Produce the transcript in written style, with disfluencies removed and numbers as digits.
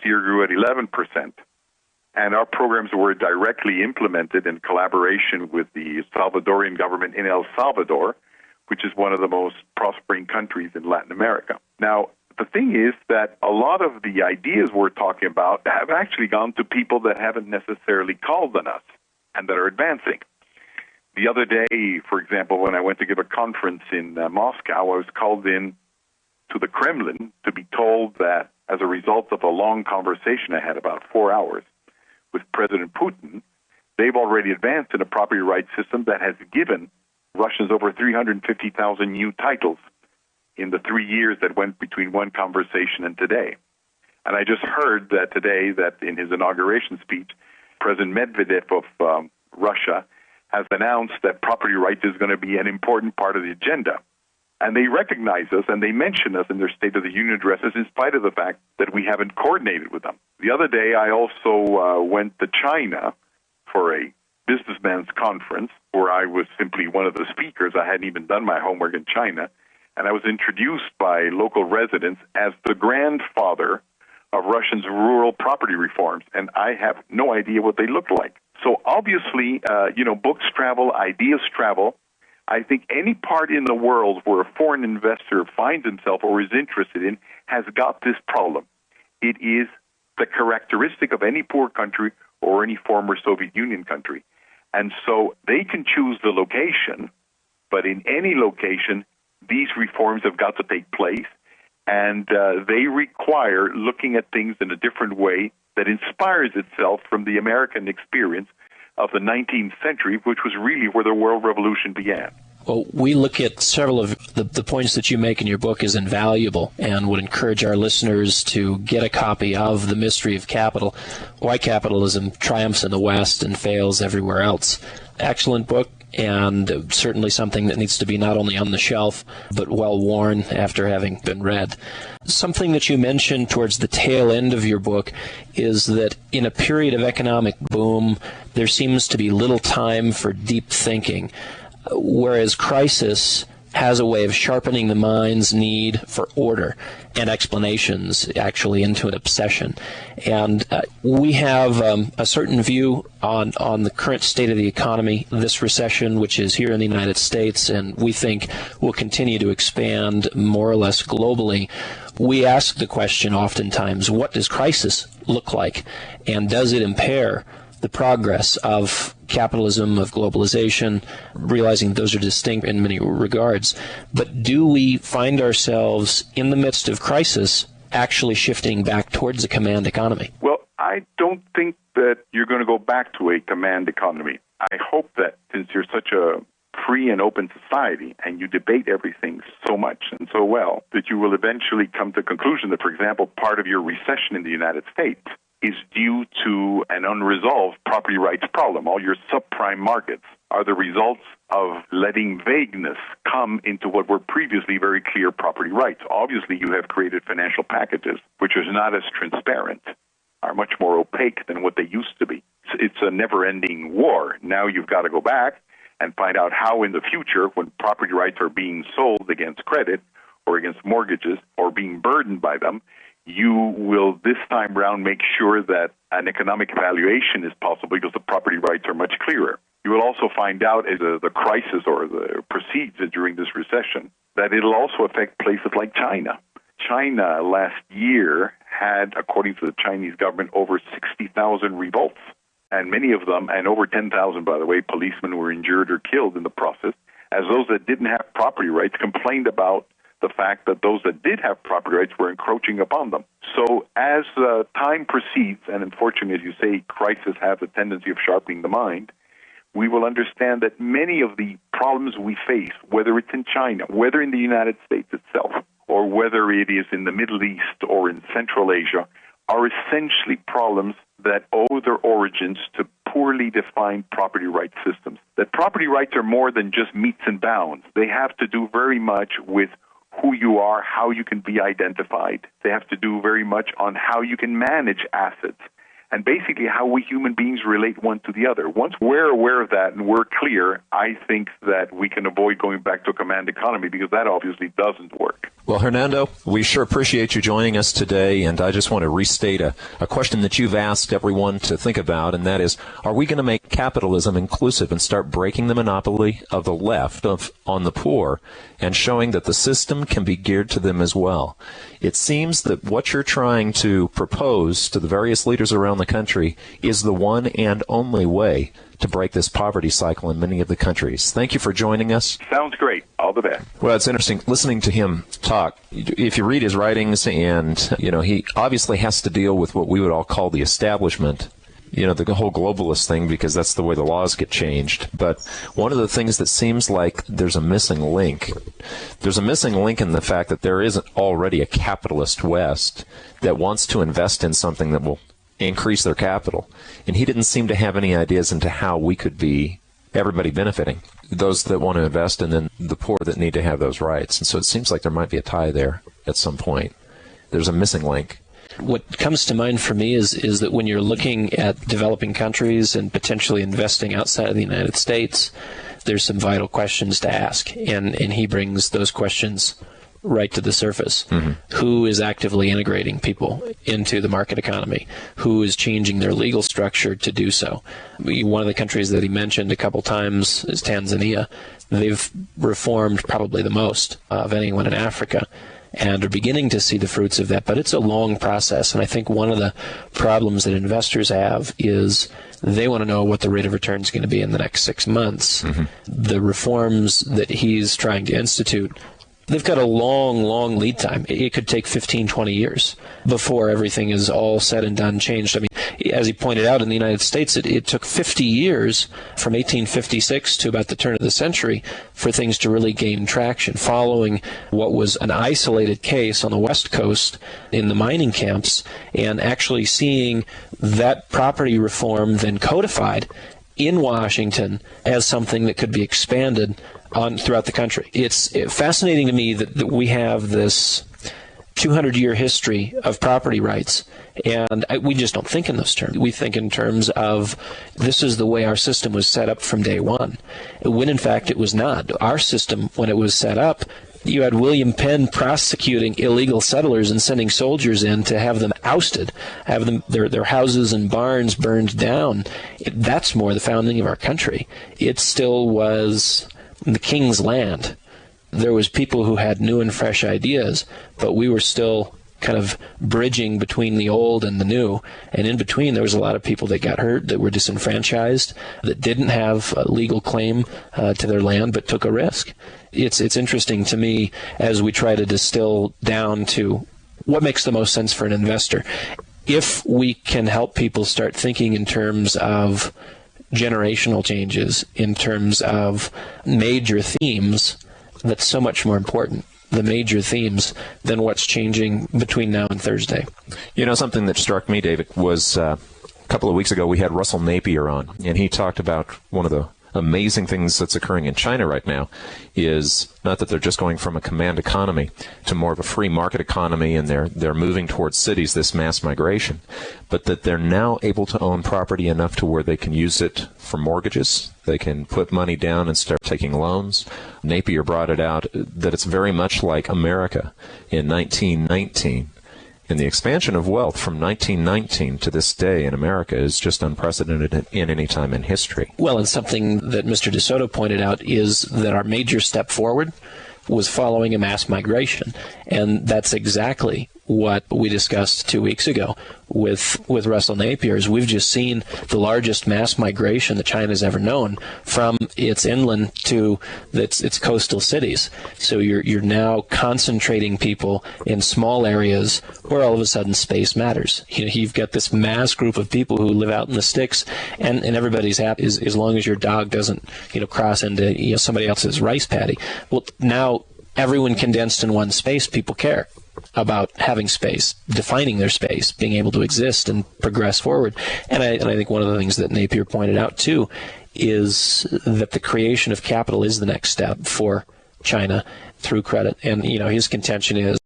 year grew at 11%. And our programs were directly implemented in collaboration with the Salvadorian government in El Salvador, which is one of the most prospering countries in Latin America. Now, the thing is that a lot of the ideas we're talking about have actually gone to people that haven't necessarily called on us and that are advancing. The other day, for example, when I went to give a conference in Moscow, I was called in to the Kremlin to be told that as a result of a long conversation I had, about 4 hours, with President Putin, they've already advanced in a property rights system that has given Russians over 350,000 new titles in the 3 years that went between one conversation and today. And I just heard that today that in his inauguration speech, President Medvedev of Russia has announced that property rights is going to be an important part of the agenda. And they recognize us and they mention us in their State of the Union addresses in spite of the fact that we haven't coordinated with them. The other day, I also went to China for a businessman's conference where I was simply one of the speakers. I hadn't even done my homework in China. And I was introduced by local residents as the grandfather of Russia's rural property reforms. And I have no idea what they look like. So obviously, books travel, ideas travel. I think any part in the world where a foreign investor finds himself or is interested in has got this problem. It is the characteristic of any poor country or any former Soviet Union country. And so they can choose the location, but in any location, these reforms have got to take place, and they require looking at things in a different way that inspires itself from the American experience of the 19th century, which was really where the world revolution began. Well, we look at several of the points that you make in your book as invaluable and would encourage our listeners to get a copy of The Mystery of Capital, Why Capitalism Triumphs in the West and Fails Everywhere Else. Excellent book, and certainly something that needs to be not only on the shelf, but well worn after having been read. Something that you mentioned towards the tail end of your book is that in a period of economic boom, there seems to be little time for deep thinking, whereas crisis has a way of sharpening the mind's need for order and explanations actually into an obsession. And we have a certain view on the current state of the economy, this recession, which is here in the United States, and we think will continue to expand more or less globally. We ask the question oftentimes, what does crisis look like? And does it impair the progress of capitalism, of globalization, realizing those are distinct in many regards. But do we find ourselves in the midst of crisis actually shifting back towards a command economy? Well, I don't think that you're going to go back to a command economy. I hope that since you're such a free and open society and you debate everything so much and so well, that you will eventually come to the conclusion that, for example, part of your recession in the United States is due to an unresolved property rights problem. All your subprime markets are the results of letting vagueness come into what were previously very clear property rights. Obviously, you have created financial packages which are not as transparent, are much more opaque than what they used to be. It's a never-ending war. Now you've got to go back and find out how in the future, when property rights are being sold against credit or against mortgages or being burdened by them, you will this time round make sure that an economic evaluation is possible because the property rights are much clearer. You will also find out as the crisis or the proceeds during this recession that it'll also affect places like China. China last year had, according to the Chinese government, over 60,000 revolts. And many of them, and over 10,000, by the way, policemen were injured or killed in the process, as those that didn't have property rights complained about the fact that those that did have property rights were encroaching upon them. So as time proceeds, and unfortunately, as you say, crisis has a tendency of sharpening the mind, we will understand that many of the problems we face, whether it's in China, whether in the United States itself, or whether it is in the Middle East or in Central Asia, are essentially problems that owe their origins to poorly defined property rights systems. That property rights are more than just metes and bounds. They have to do very much with who you are, how you can be identified. They have to do very much on how you can manage assets and basically how we human beings relate one to the other. Once we're aware of that and we're clear, I think that we can avoid going back to a command economy, because that obviously doesn't work. Well, Hernando, we sure appreciate you joining us today, and I just want to restate a question that you've asked everyone to think about, and that is, are we going to make capitalism inclusive and start breaking the monopoly of the left on the poor and showing that the system can be geared to them as well? It seems that what you're trying to propose to the various leaders around the country is the one and only way to break this poverty cycle in many of the countries. Thank you for joining us. Sounds great. All the best. Well, it's interesting listening to him talk. If you read his writings, and he obviously has to deal with what we would all call the establishment, the whole globalist thing, because that's the way the laws get changed. But one of the things that seems like there's a missing link in the fact that there isn't already a capitalist West that wants to invest in something that will increase their capital. And he didn't seem to have any ideas into how we could be everybody benefiting, those that want to invest and then the poor that need to have those rights. And so it seems like there might be a tie there at some point. There's a missing link. What comes to mind for me is that when you're looking at developing countries and potentially investing outside of the United States, there's some vital questions to ask. And he brings those questions right to the surface. Mm-hmm. Who is actively integrating people into the market economy? Who is changing their legal structure to do so? One of the countries that he mentioned a couple times is Tanzania. They've reformed probably the most of anyone in Africa and are beginning to see the fruits of that. But it's a long process, and I think one of the problems that investors have is they want to know what the rate of return is going to be in the next 6 months. Mm-hmm. The reforms that he's trying to institute, they've got a long lead time. It could take 15, 20 years before everything is all said and done, changed. I mean, as he pointed out, in the United States, it took 50 years from 1856 to about the turn of the century for things to really gain traction, following what was an isolated case on the West Coast in the mining camps, and actually seeing that property reform then codified in Washington as something that could be expanded on throughout the country. It's fascinating to me that we have this 200-year history of property rights, and we just don't think in those terms. We think in terms of this is the way our system was set up from day one, when in fact it was not. Our system, when it was set up, you had William Penn prosecuting illegal settlers and sending soldiers in to have them ousted, have them their houses and barns burned down. That's more the founding of our country. It still was the king's land. There was people who had new and fresh ideas, but we were still kind of bridging between the old and the new. And in between, there was a lot of people that got hurt, that were disenfranchised, that didn't have a legal claim to their land, but took a risk. It's interesting to me as we try to distill down to what makes the most sense for an investor. If we can help people start thinking in terms of generational changes, in terms of major themes, that's so much more important, the major themes, than what's changing between now and Thursday. Something that struck me, David, was a couple of weeks ago we had Russell Napier on, and he talked about one of the amazing things that's occurring in China right now is not that they're just going from a command economy to more of a free market economy, and they're moving towards cities, this mass migration, but that they're now able to own property enough to where they can use it for mortgages. They can put money down and start taking loans. Napier brought it out that it's very much like America in 1919. And the expansion of wealth from 1919 to this day in America is just unprecedented in any time in history. Well, and something that Mr. De Soto pointed out is that our major step forward was following a mass migration. And that's exactly what we discussed 2 weeks ago with Russell Napier. Is we've just seen the largest mass migration that China's ever known from its inland to its coastal cities. So you're now concentrating people in small areas where all of a sudden space matters. You've got this mass group of people who live out in the sticks, and everybody's happy as long as your dog doesn't cross into somebody else's rice paddy. Well, now everyone condensed in one space, people care about having space, defining their space, being able to exist and progress forward. And I think one of the things that Napier pointed out too is that the creation of capital is the next step for China through credit. And his contention is